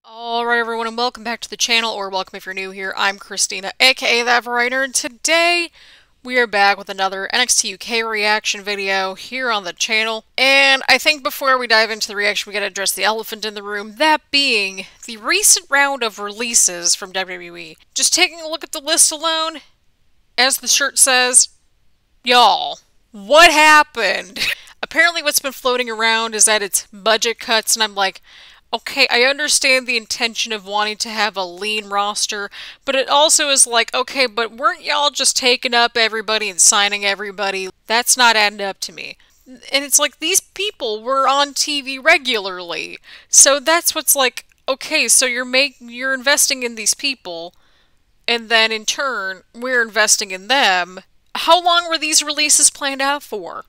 Alright everyone, and welcome back to the channel, or welcome if you're new here. I'm Christina, aka ThatVarietyNerd, and today we are back with another NXT UK reaction video here on the channel. And I think before we dive into the reaction, we gotta address the elephant in the room, that being the recent round of releases from WWE. Just taking a look at the list alone, as the shirt says, y'all, what happened? Apparently what's been floating around is that it's budget cuts, and I'm like, okay, I understand the intention of wanting to have a lean roster, but it also is like, okay, but weren't y'all just taking up everybody and signing everybody? That's not adding up to me. And it's like, these people were on TV regularly. So that's what's like, okay, so you're investing in these people, and then in turn, we're investing in them. How long were these releases planned out for?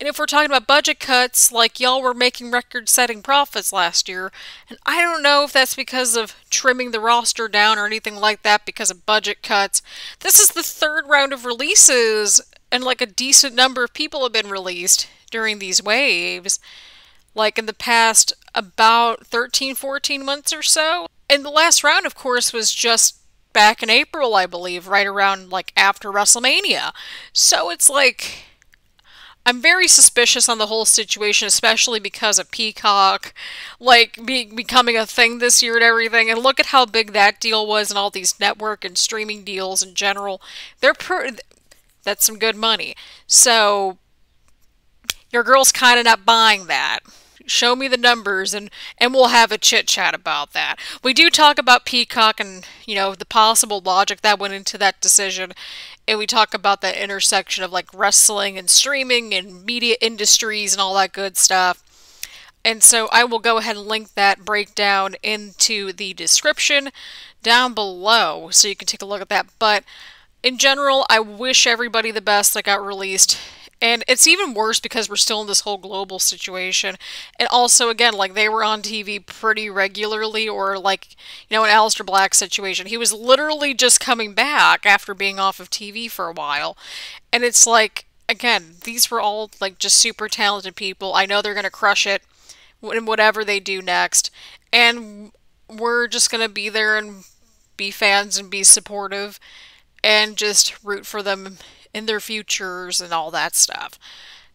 And if we're talking about budget cuts, like y'all were making record-setting profits last year, and I don't know if that's because of trimming the roster down or anything like that because of budget cuts. This is the third round of releases, and like a decent number of people have been released during these waves, like in the past about 13, 14 months or so. And the last round, of course, was just back in April, I believe, right around like after WrestleMania. So it's like, I'm very suspicious on the whole situation, especially because of Peacock, like, becoming a thing this year and everything, and look at how big that deal was and all these network and streaming deals in general. That's some good money. So, your girl's kind of not buying that. Show me the numbers, and we'll have a chit-chat about that. We do talk about Peacock and, you know, the possible logic that went into that decision, and we talk about that intersection of, like, wrestling and streaming and media industries and all that good stuff. And so I will go ahead and link that breakdown into the description down below, so you can take a look at that. But in general, I wish everybody the best that got released. And it's even worse because we're still in this whole global situation. And also, again, like, they were on TV pretty regularly, or like, you know, an Aleister Black situation. He was literally just coming back after being off of TV for a while. And it's like, again, these were all, like, just super talented people. I know they're going to crush it in whatever they do next. And we're just going to be there and be fans and be supportive and just root for them in their futures and all that stuff.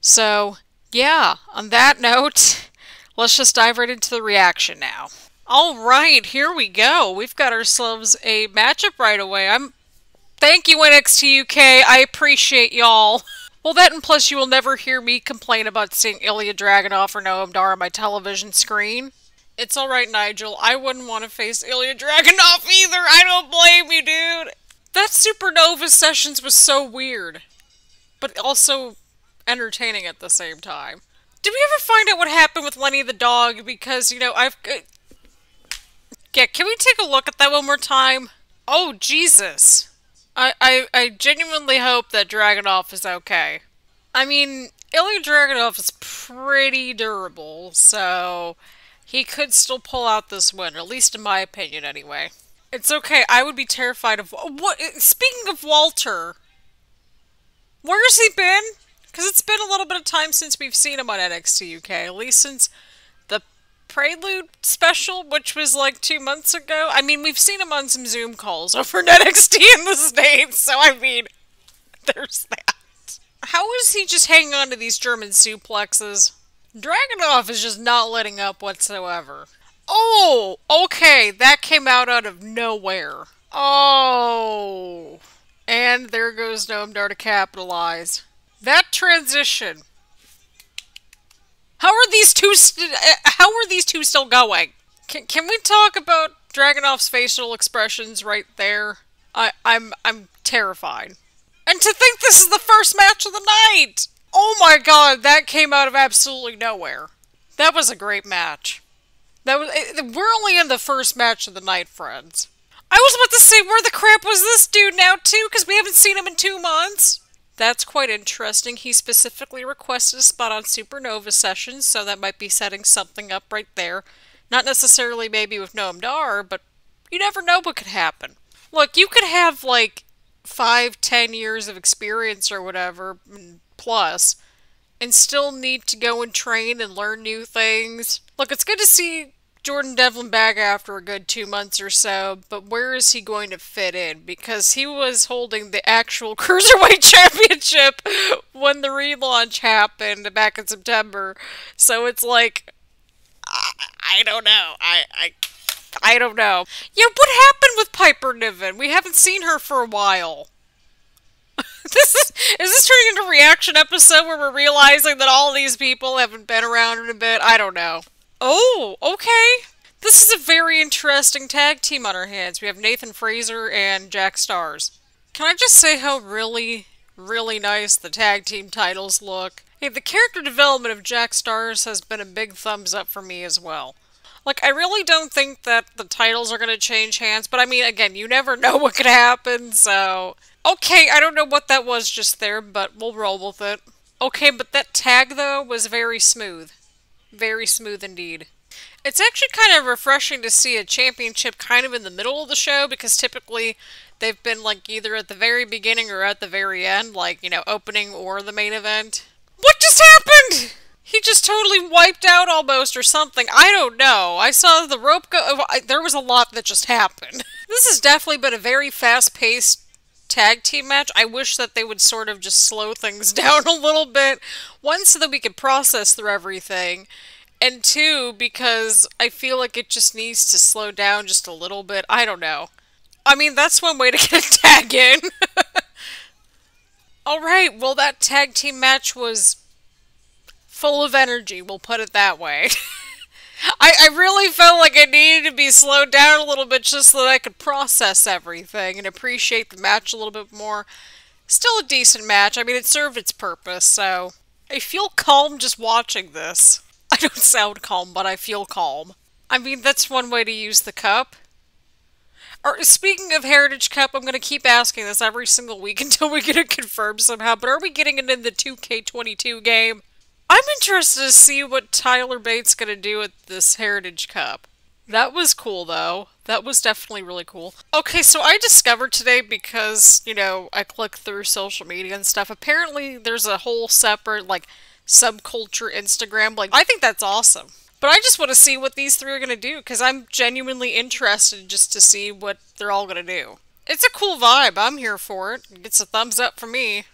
So, yeah, on that note, let's just dive right into the reaction now. Alright, here we go. We've got ourselves a matchup right away. Thank you, NXT UK. I appreciate y'all. Well, that and plus you will never hear me complain about seeing Ilja Dragunov or Noam on my television screen. It's alright, Nigel. I wouldn't want to face Ilja Dragunov either. I don't blame you, dude. That Supernova Sessions was so weird, but also entertaining at the same time. Did we ever find out what happened with Lenny the dog? Because, you know, yeah, can we take a look at that one more time? Oh, Jesus. I genuinely hope that Dragunov is okay. I mean, Ilja Dragunov is pretty durable, so he could still pull out this win, at least in my opinion anyway. It's okay, I would be terrified of... What? Speaking of Walter, where's he been? Because it's been a little bit of time since we've seen him on NXT UK, at least since the Prelude special, which was like 2 months ago. I mean, we've seen him on some Zoom calls over NXT in the States, so I mean, there's that. How is he just hanging on to these German suplexes? Dragunov is just not letting up whatsoever. Oh, okay, that came out of nowhere. Oh, and there goes Noam to capitalize. That transition. How are these two still going? Can we talk about Dragunov's facial expressions right there? I'm terrified. And to think this is the first match of the night! Oh my god, that came out of absolutely nowhere. That was a great match. We're only in the first match of the night, friends. I was about to say, where the crap was this dude now, too? Because we haven't seen him in 2 months. That's quite interesting. He specifically requested a spot on Supernova Sessions, so that might be setting something up right there. Not necessarily maybe with Noam Dar, but you never know what could happen. Look, you could have, like, 5, 10 years of experience or whatever, plus, and still need to go and train and learn new things. Look, it's good to see Jordan Devlin back after a good 2 months or so, but where is he going to fit in? Because he was holding the actual Cruiserweight Championship when the relaunch happened back in September. So it's like, I don't know. I don't know. Yeah, what happened with Piper Niven? We haven't seen her for a while. Is this turning into a reaction episode where we're realizing that all these people haven't been around in a bit? I don't know. Oh, okay. This is a very interesting tag team on our hands. We have Nathan Frazer and Jack Starz. Can I just say how really nice the tag team titles look? Hey, the character development of Jack Starz has been a big thumbs up for me as well. Like, I really don't think that the titles are going to change hands, but I mean, again, you never know what could happen, so... Okay, I don't know what that was just there, but we'll roll with it. Okay, but that tag, though, was very smooth. Very smooth indeed. It's actually kind of refreshing to see a championship kind of in the middle of the show, because typically they've been, like, either at the very beginning or at the very end, like, you know, opening or the main event. What just happened?! He just totally wiped out almost or something. I don't know. I saw the rope go... There was a lot that just happened. This has definitely been a very fast-paced tag team match. I wish that they would sort of just slow things down a little bit. One, so that we could process through everything. And two, because I feel like it just needs to slow down just a little bit. I don't know. I mean, that's one way to get a tag in. Alright, well that tag team match was... full of energy, we'll put it that way. I really felt like it needed to be slowed down a little bit just so that I could process everything and appreciate the match a little bit more. Still a decent match. I mean, it served its purpose, so... I feel calm just watching this. I don't sound calm, but I feel calm. I mean, that's one way to use the cup. Speaking of Heritage Cup, I'm going to keep asking this every single week until we get it confirmed somehow, but are we getting it in the 2K22 game? I'm interested to see what Tyler Bate's gonna do with this Heritage Cup. That was cool, though. That was definitely really cool. Okay, so I discovered today because, you know, I click through social media and stuff. Apparently, there's a whole separate, like, subculture Instagram. Like, I think that's awesome. But I just want to see what these three are gonna do, because I'm genuinely interested just to see what they're all gonna do. It's a cool vibe. I'm here for it. It's a thumbs up for me.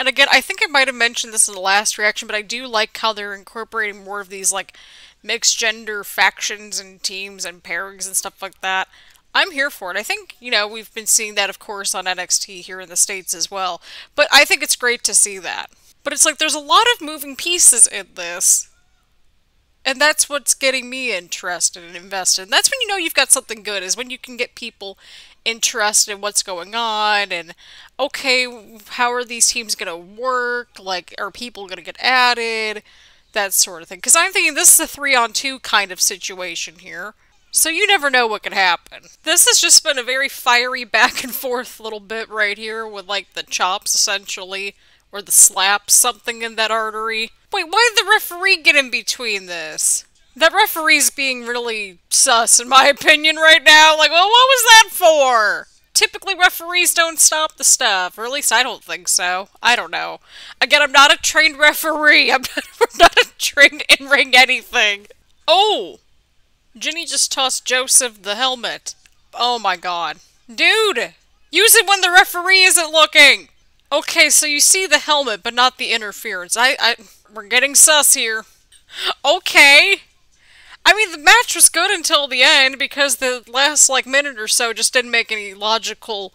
And again, I think I might have mentioned this in the last reaction, but I do like how they're incorporating more of these, like, mixed-gender factions and teams and pairings and stuff like that. I'm here for it. I think, you know, we've been seeing that, of course, on NXT here in the States as well. But I think it's great to see that. But it's like, there's a lot of moving pieces in this. And that's what's getting me interested and invested. And that's when you know you've got something good, is when you can get people interested in what's going on, and okay, how are these teams gonna work, like, are people gonna get added, that sort of thing. Because I'm thinking this is a 3-on-2 kind of situation here, so you never know what could happen. This has just been a very fiery back and forth little bit right here, with, like, the chops, essentially, or the slaps, something in that artery. Wait, why did the referee get in between this? That referee's being really sus, in my opinion, right now. Like, well, what was that for? Typically, referees don't stop the stuff. Or at least I don't think so. I don't know. Again, I'm not a trained referee. I'm not a trained in-ring anything. Oh! Ginny just tossed Joseph the helmet. Oh my god. Dude! Use it when the referee isn't looking! Okay, so you see the helmet, but not the interference. We're getting sus here. Okay! I mean, the match was good until the end, because the last, like, minute or so just didn't make any logical,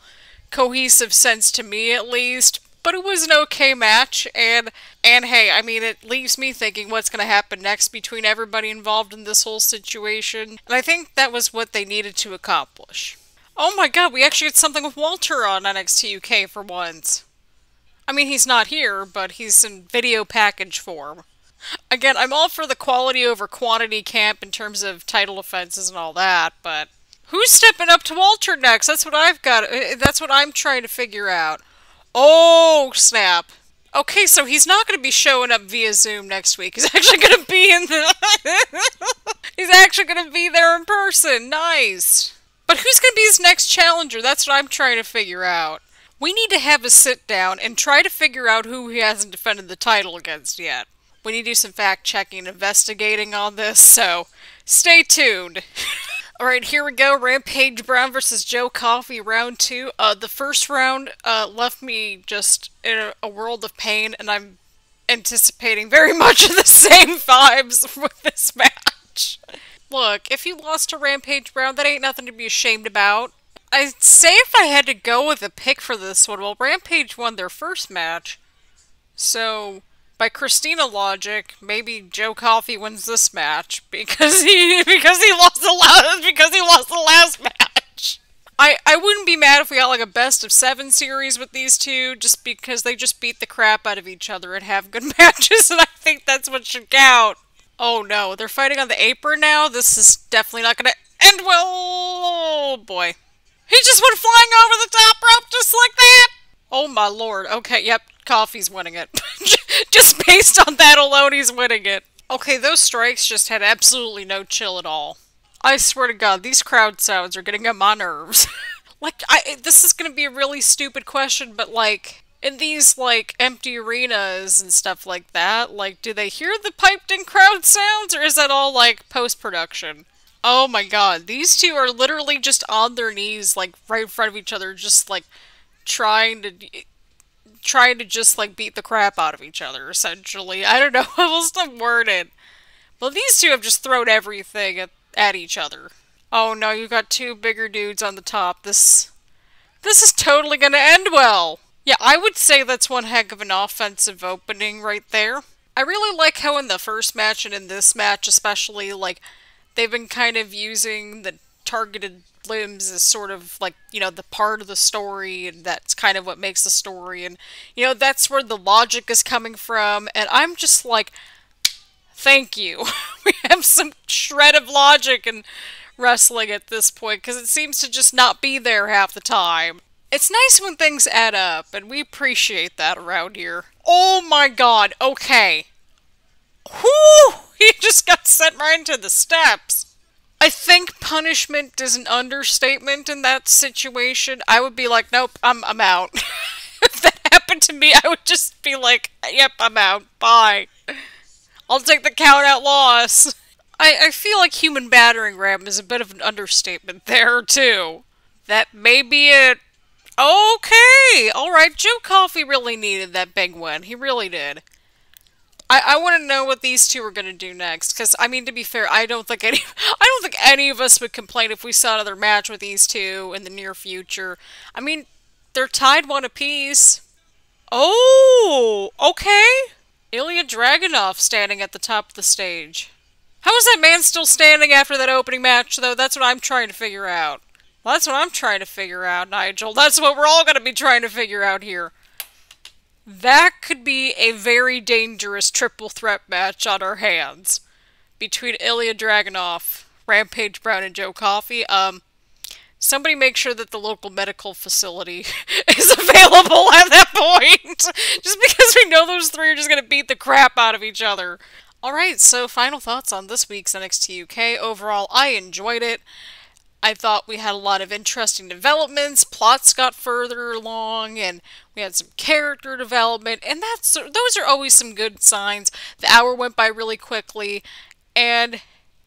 cohesive sense to me, at least. But it was an okay match, and hey, I mean, it leaves me thinking what's going to happen next between everybody involved in this whole situation. And I think that was what they needed to accomplish. Oh my god, we actually had something with Walter on NXT UK for once. I mean, he's not here, but he's in video package form. Again, I'm all for the quality over quantity camp in terms of title offenses and all that, but who's stepping up to Walter next? That's what that's what I'm trying to figure out. Oh, snap. Okay, so he's not going to be showing up via Zoom next week. He's actually going to be in the... He's actually going to be there in person. Nice. But who's going to be his next challenger? That's what I'm trying to figure out. We need to have a sit down and try to figure out who he hasn't defended the title against yet. We need to do some fact-checking and investigating on this, so Stay tuned. Alright, here we go. Rampage Brown versus Joe Coffey, round 2. The first round left me just in a world of pain, and I'm anticipating very much of the same vibes with this match. Look, if you lost to Rampage Brown, that ain't nothing to be ashamed about. I'd say if I had to go with a pick for this one, well, Rampage won their first match, so by Christina logic, maybe Joe Coffey wins this match because he lost the last match. I wouldn't be mad if we got like a best of 7 series with these two, just because they just beat the crap out of each other and have good matches, and I think that's what should count. Oh no, they're fighting on the apron now? This is definitely not gonna end well. Oh boy. He just went flying over the top rope just like that! Oh my lord. Okay, yep, Coffey's winning it. Just based on that alone, he's winning it. Okay, those strikes just had absolutely no chill at all. I swear to God, these crowd sounds are getting on my nerves. Like, this is gonna be a really stupid question, but like, in these, like, empty arenas and stuff like that, like, do they hear the piped-in crowd sounds, or is that all, like, post-production? Oh my god, these two are literally just on their knees, like, right in front of each other, just, like, trying to just, like, beat the crap out of each other, essentially. I don't know how else to word it. Well, these two have just thrown everything at each other. Oh no, you got two bigger dudes on the top. This is totally gonna end well. Yeah, I would say that's one heck of an offensive opening right there. I really like how in the first match and in this match especially, like, they've been kind of using the targeted limbs as sort of, like, you know, the part of the story, and that's kind of what makes the story, and, you know, that's where the logic is coming from, and I'm just like, thank you. We have some shred of logic in wrestling at this point, because it seems to just not be there half the time. It's nice when things add up, and we appreciate that around here. Oh my god, okay. Whew! He just got sent right into the steps. I think punishment is an understatement in that situation. I would be like, nope, I'm out. If that happened to me, I would just be like, yep, I'm out. Bye. I'll take the count-out loss. I feel like human battering ram is a bit of an understatement there, too. That may be it. Okay! Alright, Joe Coffey really needed that big win. He really did. I want to know what these two are going to do next, because, I mean, to be fair, I don't think any of us would complain if we saw another match with these two in the near future. I mean, they're tied 1 apiece. Oh! Okay! Ilja Dragunov standing at the top of the stage. How is that man still standing after that opening match, though? That's what I'm trying to figure out. Well, that's what I'm trying to figure out, Nigel. That's what we're all going to be trying to figure out here. That could be a very dangerous triple threat match on our hands. Between Ilja Dragunov, Rampage Brown, and Joe Coffey. Somebody make sure that the local medical facility is available at that point. Just because we know those three are just going to beat the crap out of each other. Alright, so final thoughts on this week's NXT UK. Overall, I enjoyed it. I thought we had a lot of interesting developments, plots got further along, and we had some character development, and those are always some good signs. The hour went by really quickly, and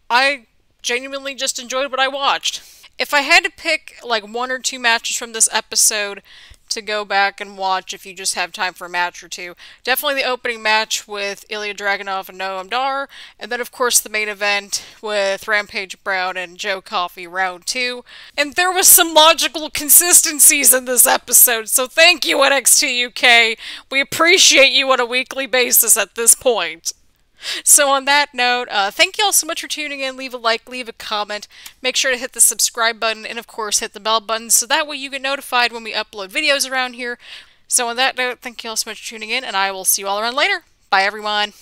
I genuinely just enjoyed what I watched. If I had to pick like 1 or 2 matches from this episode to go back and watch if you just have time for a match or two, definitely the opening match with Ilja Dragunov and Noam, and then of course the main event with Rampage Brown and Joe Coffey, round 2. And there was some logical consistencies in this episode, so thank you NXT UK. We appreciate you on a weekly basis at this point. So on that note, thank you all so much for tuning in. Leave a like, leave a comment, make sure to hit the subscribe button, and of course hit the bell button so that way you get notified when we upload videos around here. So on that note, thank you all so much for tuning in, and I will see you all around later. Bye everyone!